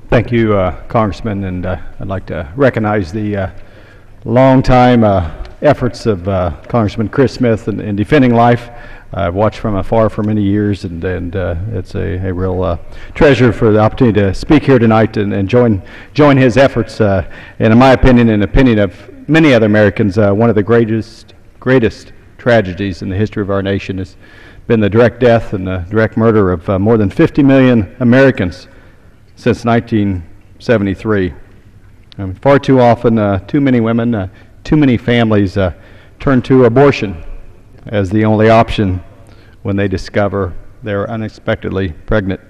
Thank you, Congressman, and I'd like to recognize the long-time efforts of Congressman Chris Smith in defending life. I've watched from afar for many years, and it's a real treasure for the opportunity to speak here tonight and join his efforts. And in my opinion, and the opinion of many other Americans, one of the greatest tragedies in the history of our nation has been the direct death and the direct murder of more than 50 million Americans since 1973. Far too often, too many women, too many families turn to abortion as the only option when they discover they're unexpectedly pregnant.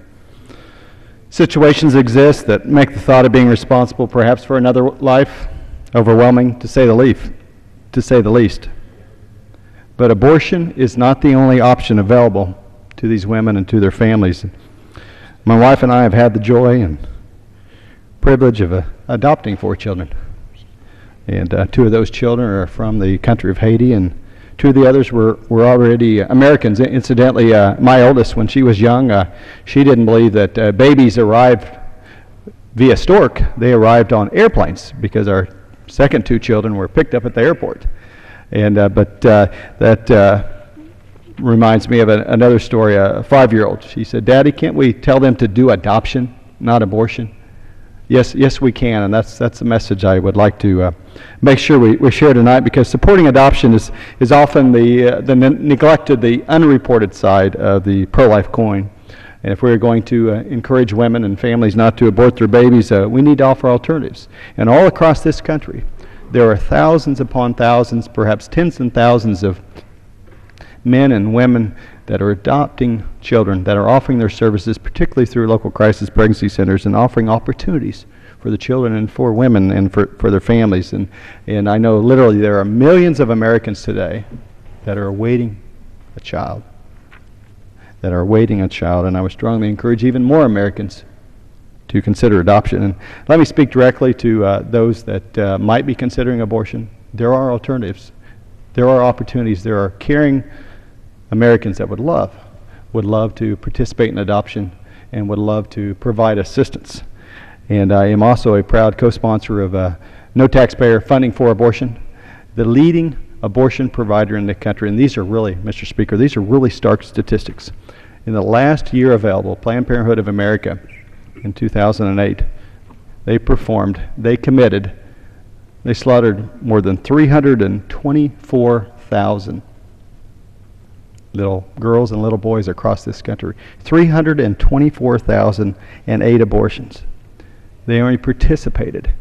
Situations exist that make the thought of being responsible perhaps for another life overwhelming, to say the least. But abortion is not the only option available to these women and to their families. My wife and I have had the joy and privilege of adopting 4 children. And 2 of those children are from the country of Haiti, and 2 of the others were already Americans. Incidentally, my oldest, when she was young, she didn't believe that babies arrived via stork. They arrived on airplanes because our second 2 children were picked up at the airport. And that reminds me of another story. A 5-year-old, she said, "Daddy, can't we tell them to do adoption, not abortion?" Yes, we can, and that's the message I would like to make sure we share tonight, because supporting adoption is often the neglected, the unreported side of the pro-life coin. And if we're going to encourage women and families not to abort their babies, we need to offer alternatives. And all across this country, there are thousands upon thousands, perhaps tens and thousands of men and women that are adopting children, that are offering their services, particularly through local crisis pregnancy centers, and offering opportunities for the children and for women and for their families. And I know literally there are millions of Americans today that are awaiting a child, and I would strongly encourage even more Americans to consider adoption. And let me speak directly to those that might be considering abortion. There are alternatives. There are opportunities. There are caring Americans that would love to participate in adoption and would love to provide assistance. And I am also a proud co-sponsor of No Taxpayer Funding for Abortion, the leading abortion provider in the country. And these are really, Mr. Speaker, these are really stark statistics. In the last year available, Planned Parenthood of America in 2008, they slaughtered more than 324,000 little girls and little boys across this country. 324,008 abortions. They only participated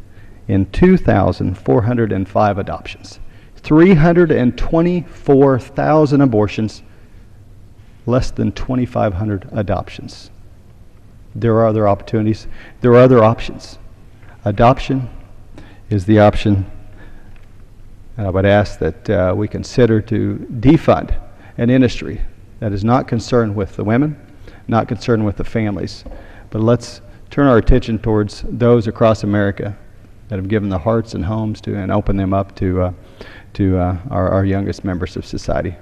in 2,405 adoptions. 324,000 abortions, less than 2,500 adoptions. There are other opportunities. There are other options. Adoption is the option. And I would ask that we consider to defund an industry that is not concerned with the women, not concerned with the families, but let's turn our attention towards those across America that have given their hearts and homes to and open them up to our youngest members of society.